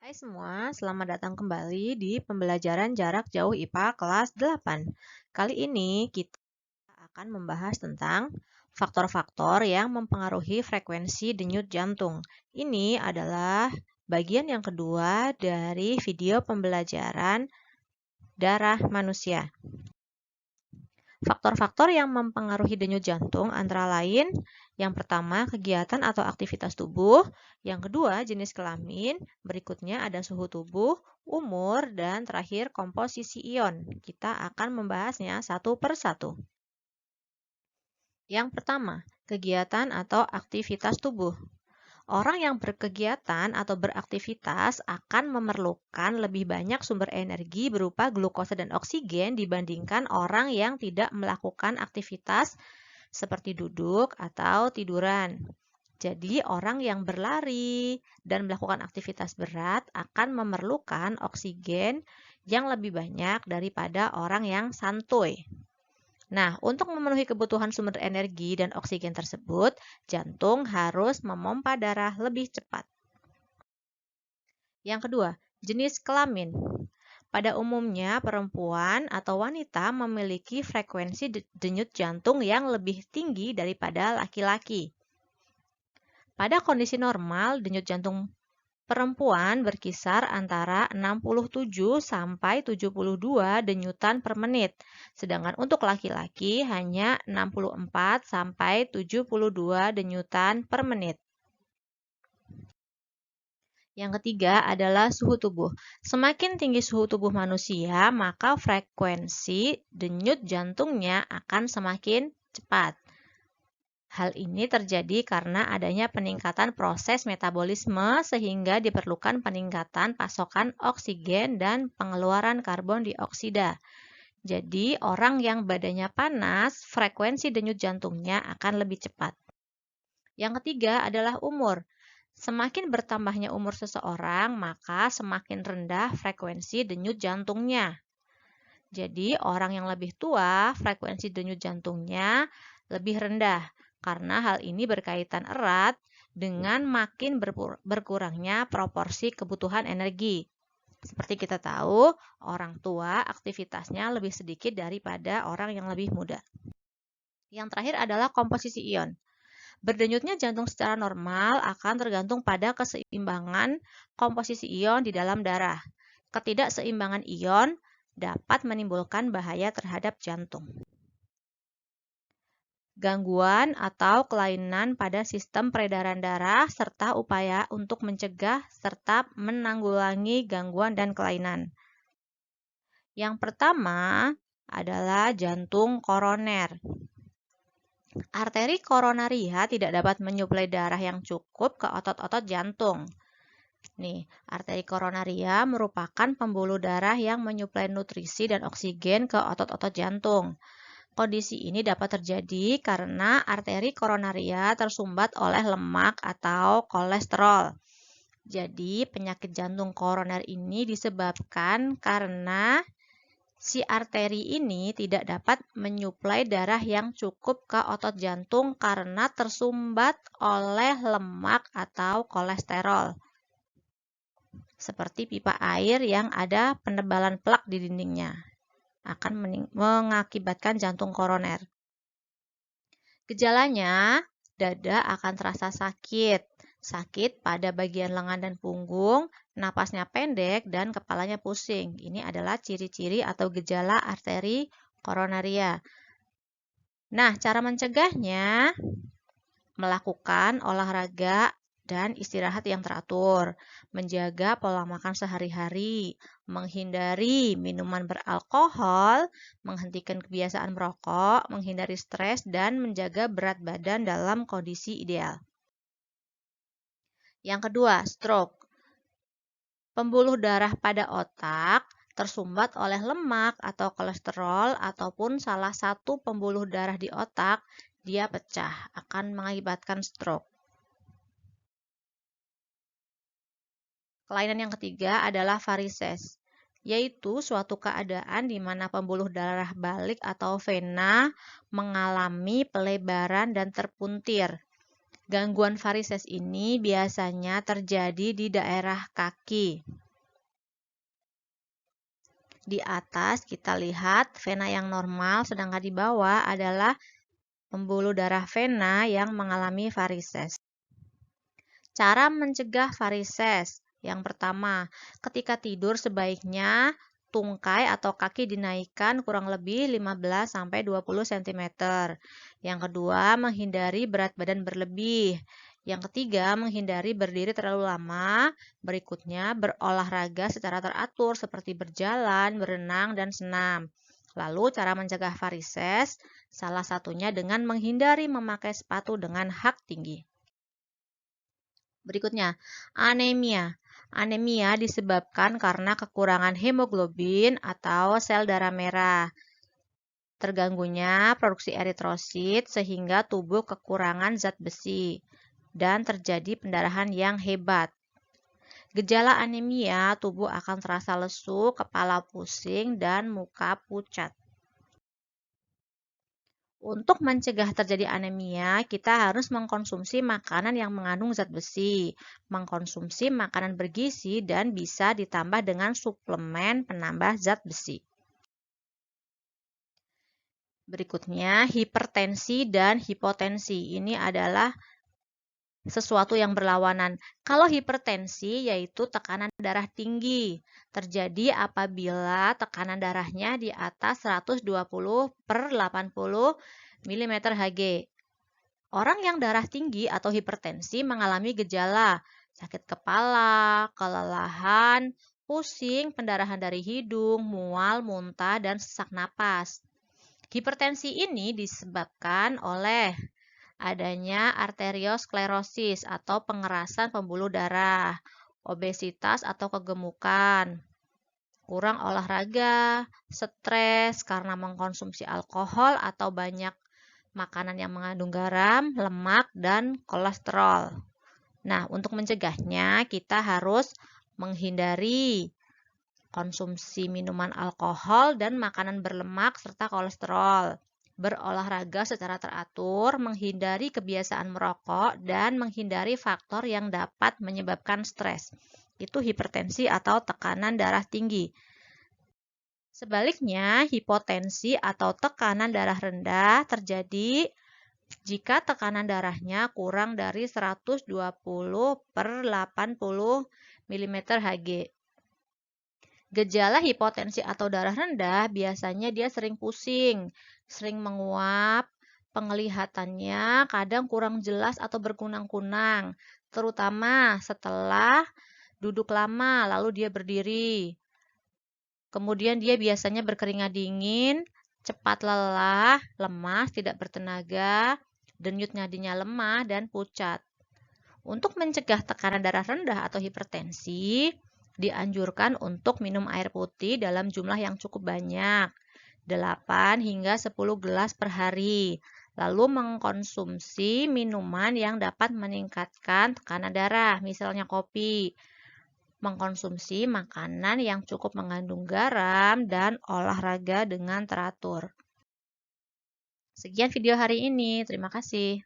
Hai semua, selamat datang kembali di pembelajaran jarak jauh IPA kelas 8. Kali ini kita akan membahas tentang faktor-faktor yang mempengaruhi frekuensi denyut jantung. Ini adalah bagian yang kedua dari video pembelajaran darah manusia. Faktor-faktor yang mempengaruhi denyut jantung antara lain, yang pertama kegiatan atau aktivitas tubuh, yang kedua jenis kelamin, berikutnya ada suhu tubuh, umur, dan terakhir komposisi ion. Kita akan membahasnya satu per satu. Yang pertama, kegiatan atau aktivitas tubuh. Orang yang berkegiatan atau beraktivitas akan memerlukan lebih banyak sumber energi berupa glukosa dan oksigen dibandingkan orang yang tidak melakukan aktivitas seperti duduk atau tiduran. Jadi, orang yang berlari dan melakukan aktivitas berat akan memerlukan oksigen yang lebih banyak daripada orang yang santuy. Nah, untuk memenuhi kebutuhan sumber energi dan oksigen tersebut, jantung harus memompa darah lebih cepat. Yang kedua, jenis kelamin. Pada umumnya, perempuan atau wanita memiliki frekuensi denyut jantung yang lebih tinggi daripada laki-laki. Pada kondisi normal, denyut jantung perempuan berkisar antara 67 sampai 72 denyutan per menit, sedangkan untuk laki-laki hanya 64 sampai 72 denyutan per menit. Yang ketiga adalah suhu tubuh. Semakin tinggi suhu tubuh manusia, maka frekuensi denyut jantungnya akan semakin cepat. Hal ini terjadi karena adanya peningkatan proses metabolisme sehingga diperlukan peningkatan pasokan oksigen dan pengeluaran karbon dioksida. Jadi, orang yang badannya panas, frekuensi denyut jantungnya akan lebih cepat. Yang ketiga adalah umur. Semakin bertambahnya umur seseorang, maka semakin rendah frekuensi denyut jantungnya. Jadi, orang yang lebih tua, frekuensi denyut jantungnya lebih rendah. Karena hal ini berkaitan erat dengan makin berkurangnya proporsi kebutuhan energi. Seperti kita tahu, orang tua aktivitasnya lebih sedikit daripada orang yang lebih muda. Yang terakhir adalah komposisi ion. Berdenyutnya jantung secara normal akan tergantung pada keseimbangan komposisi ion di dalam darah. Ketidakseimbangan ion dapat menimbulkan bahaya terhadap jantung. Gangguan atau kelainan pada sistem peredaran darah, serta upaya untuk mencegah serta menanggulangi gangguan dan kelainan. Yang pertama adalah jantung koroner. Arteri koronaria tidak dapat menyuplai darah yang cukup ke otot-otot jantung. Nih, arteri koronaria merupakan pembuluh darah yang menyuplai nutrisi dan oksigen ke otot-otot jantung. Kondisi ini dapat terjadi karena arteri koronaria tersumbat oleh lemak atau kolesterol. Jadi, penyakit jantung koroner ini disebabkan karena si arteri ini tidak dapat menyuplai darah yang cukup ke otot jantung karena tersumbat oleh lemak atau kolesterol. Seperti pipa air yang ada penebalan plak di dindingnya akan mengakibatkan jantung koroner. Gejalanya, dada akan terasa sakit pada bagian lengan dan punggung, napasnya pendek, dan kepalanya pusing. Ini adalah ciri-ciri atau gejala arteri koronaria. Nah, cara mencegahnya, melakukan olahraga dan istirahat yang teratur, menjaga pola makan sehari-hari, menghindari minuman beralkohol, menghentikan kebiasaan merokok, menghindari stres, dan menjaga berat badan dalam kondisi ideal. Yang kedua, stroke. Pembuluh darah pada otak tersumbat oleh lemak atau kolesterol ataupun salah satu pembuluh darah di otak, dia pecah, akan mengakibatkan stroke. Kelainan yang ketiga adalah varises, yaitu suatu keadaan di mana pembuluh darah balik atau vena mengalami pelebaran dan terpuntir. Gangguan varises ini biasanya terjadi di daerah kaki. Di atas kita lihat vena yang normal, sedangkan di bawah adalah pembuluh darah vena yang mengalami varises. Cara mencegah varises. Yang pertama, ketika tidur sebaiknya tungkai atau kaki dinaikkan kurang lebih 15-20 cm. Yang kedua, menghindari berat badan berlebih. Yang ketiga, menghindari berdiri terlalu lama. Berikutnya, berolahraga secara teratur seperti berjalan, berenang, dan senam. Lalu, cara mencegah varises, salah satunya dengan menghindari memakai sepatu dengan hak tinggi. Berikutnya, anemia. Anemia disebabkan karena kekurangan hemoglobin atau sel darah merah. Terganggunya produksi eritrosit sehingga tubuh kekurangan zat besi dan terjadi pendarahan yang hebat. Gejala anemia, tubuh akan terasa lesu, kepala pusing, dan muka pucat. Untuk mencegah terjadi anemia, kita harus mengkonsumsi makanan yang mengandung zat besi, mengkonsumsi makanan bergizi, dan bisa ditambah dengan suplemen penambah zat besi. Berikutnya, hipertensi dan hipotensi. Ini adalah sesuatu yang berlawanan. Kalau hipertensi yaitu tekanan darah tinggi, terjadi apabila tekanan darahnya di atas 120/80 mm/Hg. Orang yang darah tinggi atau hipertensi mengalami gejala sakit kepala, kelelahan, pusing, pendarahan dari hidung, mual, muntah, dan sesak napas. Hipertensi ini disebabkan oleh adanya arteriosklerosis atau pengerasan pembuluh darah, obesitas atau kegemukan, kurang olahraga, stres karena mengkonsumsi alkohol atau banyak makanan yang mengandung garam, lemak, dan kolesterol. Nah, untuk mencegahnya kita harus menghindari konsumsi minuman alkohol dan makanan berlemak serta kolesterol. Berolahraga secara teratur, menghindari kebiasaan merokok, dan menghindari faktor yang dapat menyebabkan stres. Itu hipertensi atau tekanan darah tinggi. Sebaliknya, hipotensi atau tekanan darah rendah terjadi jika tekanan darahnya kurang dari 120/80 mm/Hg. Gejala hipotensi atau darah rendah biasanya dia sering pusing, sering menguap, penglihatannya kadang kurang jelas atau berkunang-kunang, terutama setelah duduk lama lalu dia berdiri. Kemudian dia biasanya berkeringat dingin, cepat lelah, lemas, tidak bertenaga, denyut nadinya lemah, dan pucat. Untuk mencegah tekanan darah rendah atau hipertensi, dianjurkan untuk minum air putih dalam jumlah yang cukup banyak, 8 hingga 10 gelas per hari. Lalu mengkonsumsi minuman yang dapat meningkatkan tekanan darah, misalnya kopi. Mengkonsumsi makanan yang cukup mengandung garam dan olahraga dengan teratur. Sekian video hari ini, terima kasih.